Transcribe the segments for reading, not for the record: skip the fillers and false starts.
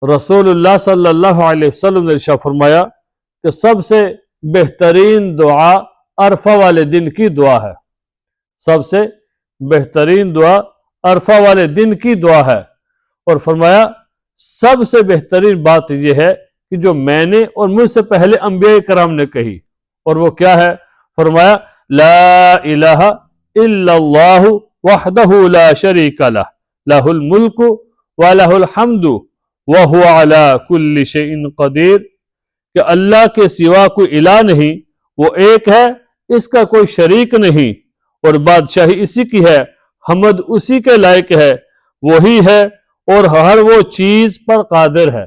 رسول اللہ صلی اللہ علیہ وسلم نے ارشاد فرمایا کہ سب سے بہترین دعا عرفہ والے دن کی دعا ہے، سب سے بہترین دعا عرفہ والے دن کی دعا ہے۔ اور فرمایا سب سے بہترین بات یہ ہے کہ جو میں نے اور مجھ سے پہلے انبیاء کرام نے کہی، اور وہ کیا ہے؟ فرمایا لا الہ الا اللہ وحدہ لا شریک لہ، لہ الملک ولہ الحمد وہو علی کل شیء قدیر، کہ اللہ کے سوا کوئی الہ نہیں، وہ ایک ہے، اس کا کوئی شریک نہیں، اور بادشاہی اسی کی ہے، حمد اسی کے لائق ہے، وہی ہے اور ہر وہ چیز پر قادر ہے۔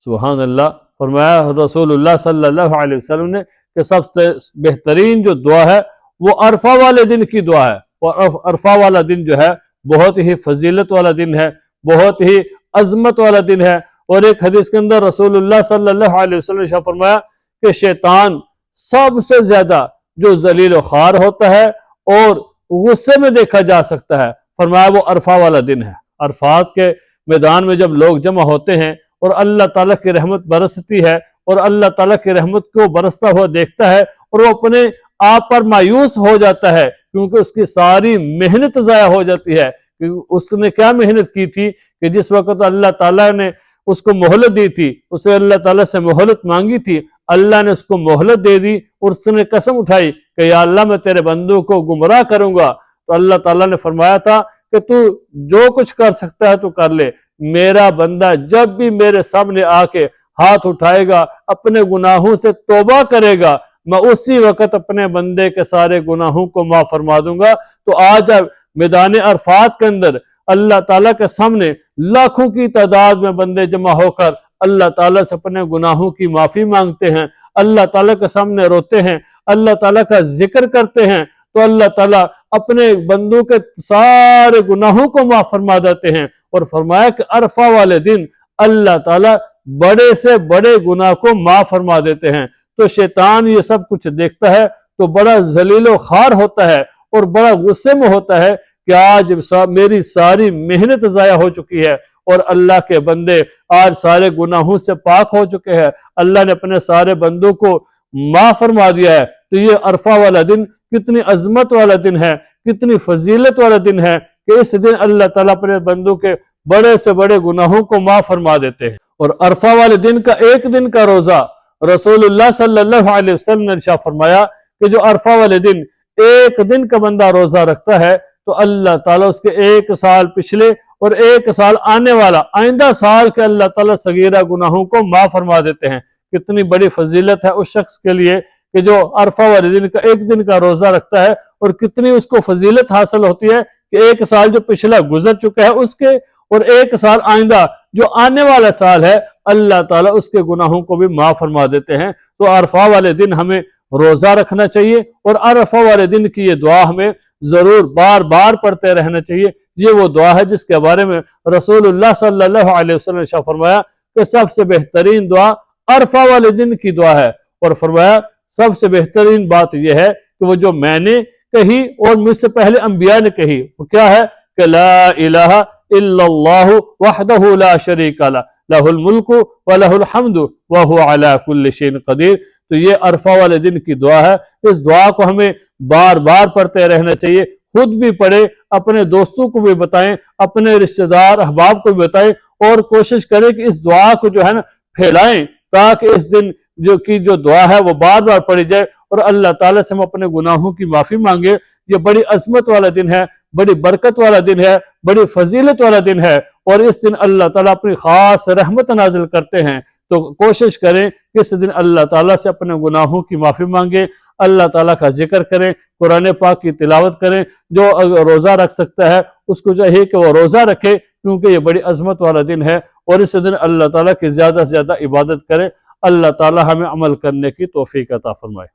سبحان اللہ۔ فرمایا رسول اللہ صلی اللہ علیہ وسلم نے کہ سب سے بہترین جو دعا ہے وہ عرفہ والے دن کی دعا ہے، اور عرفہ والا دن جو ہے بہت ہی فضیلت والا دن ہے، بہت ہی عظمت والا دن ہے۔ اور ایک حدیث کے اندر رسول اللہ صلی اللہ علیہ وسلم نے فرمایا کہ شیطان سب سے زیادہ جو ذلیل و خوار ہوتا ہے اور غصے میں دیکھا جا سکتا ہے، فرمایا وہ عرفہ والا دن ہے۔ عرفات کے میدان میں جب لوگ جمع ہوتے ہیں اور اللہ تعالیٰ کی رحمت برستی ہے، اور اللہ تعالیٰ کی رحمت کو برستا ہوا دیکھتا ہے، اور وہ اپنے آپ پر مایوس ہو جاتا ہے کیونکہ اس کی ساری محنت ضائع ہو جاتی ہے۔ اس نے کیا محنت کی تھی کہ جس وقت اللہ تعالیٰ نے اس کو مہلت دی تھی، اسے اللہ تعالیٰ سے مہلت مانگی تھی، اللہ نے اس کو مہلت دے دی، اور اس نے قسم اٹھائی کہ یا اللہ میں تیرے بندوں کو گمراہ کروں گا، تو اللہ تعالیٰ نے فرمایا تھا کہ تو جو کچھ کر سکتا ہے تو کر لے، میرا بندہ جب بھی میرے سامنے آ کے ہاتھ اٹھائے گا، اپنے گناہوں سے توبہ کرے گا، میں اسی وقت اپنے بندے کے سارے گناہوں کو معاف فرما دوں گا۔ تو آج میدان عرفات کے اندر اللہ تعالیٰ کے سامنے لاکھوں کی تعداد میں بندے جمع ہو کر اللہ تعالیٰ سے اپنے گناہوں کی معافی مانگتے ہیں، اللہ تعالیٰ کے سامنے روتے ہیں، اللہ تعالیٰ کا ذکر کرتے ہیں، تو اللہ تعالیٰ اپنے بندوں کے سارے گناہوں کو معاف فرما دیتے ہیں۔ اور فرمایا کہ عرفہ والے دن اللہ تعالیٰ بڑے سے بڑے گناہ کو معاف فرما دیتے ہیں۔ تو شیطان یہ سب کچھ دیکھتا ہے تو بڑا ذلیل و خوار ہوتا ہے اور بڑا غصے میں ہوتا ہے کہ آج میری ساری محنت ضائع ہو چکی ہے، اور اللہ کے بندے آج سارے گناہوں سے پاک ہو چکے ہیں، اللہ نے اپنے سارے بندوں کو معاف فرما دیا ہے۔ تو یہ عرفہ والا دن کتنی عظمت والا دن ہے، کتنی فضیلت والا دن ہے کہ اس دن اللہ تعالیٰ اپنے بندوں کے بڑے سے بڑے گناہوں کو معاف فرما دیتے ہیں۔ اور عرفہ والے دن کا ایک دن کا روزہ رسول اللہ صلی اللہ علیہ وسلم نے ارشاد فرمایا کہ جو عرفہ والے دن ایک دن کا بندہ روزہ رکھتا ہے تو اللہ تعالیٰ اس کے ایک سال پچھلے اور ایک سال آنے والا آئندہ سال کے اللہ تعالیٰ صغیرہ گناہوں کو معاف فرما دیتے ہیں۔ کتنی بڑی فضیلت ہے اس شخص کے لیے کہ جو عرفہ والے دن کا ایک دن کا روزہ رکھتا ہے، اور کتنی اس کو فضیلت حاصل ہوتی ہے کہ ایک سال جو پچھلا گزر چکا ہے اس کے، اور ایک سال آئندہ جو آنے والا سال ہے اللہ تعالیٰ اس کے گناہوں کو بھی معاف فرما دیتے ہیں۔ تو عرفہ والے دن ہمیں روزہ رکھنا چاہیے، اور عرفہ والے دن کی یہ دعا ہمیں ضرور بار بار پڑھتے رہنا چاہیے۔ یہ وہ دعا ہے جس کے بارے میں رسول اللہ صلی اللہ علیہ وسلم نے فرمایا کہ سب سے بہترین دعا عرفہ والے دن کی دعا ہے، اور فرمایا سب سے بہترین بات یہ ہے کہ وہ جو میں نے کہی اور مجھ سے پہلے انبیاء نے کہی، وہ کیا ہے کہ لا الہ الا اللہ وحدہ لا شریک لہ، لہ الملک ولہ الحمد وہو علی کل شیء قدیر۔ تو یہ عرفہ والے دن کی دعا ہے، اس دعا کو ہمیں بار بار پڑھتے رہنا چاہیے، خود بھی پڑھیں، اپنے دوستوں کو بھی بتائیں، اپنے رشتہ دار احباب کو بھی بتائیں، اور کوشش کریں کہ اس دعا کو جو ہے نا پھیلائیں، تاکہ اس دن جو دعا ہے وہ بار بار پڑھی جائے، اور اللہ تعالیٰ سے ہم اپنے گناہوں کی معافی مانگے۔ یہ بڑی عظمت والا دن ہے، بڑی برکت والا دن ہے، بڑی فضیلت والا دن ہے، اور اس دن اللہ تعالیٰ اپنی خاص رحمت نازل کرتے ہیں۔ تو کوشش کریں کہ اس دن اللہ تعالیٰ سے اپنے گناہوں کی معافی مانگیں، اللہ تعالیٰ کا ذکر کریں، قرآن پاک کی تلاوت کریں۔ جو روزہ رکھ سکتا ہے اس کو چاہیے کہ وہ روزہ رکھے، کیونکہ یہ بڑی عظمت والا دن ہے، اور اس دن اللہ تعالیٰ کی زیادہ سے زیادہ عبادت کریں۔ اللہ تعالیٰ ہمیں عمل کرنے کی توفیق عطا فرمائے۔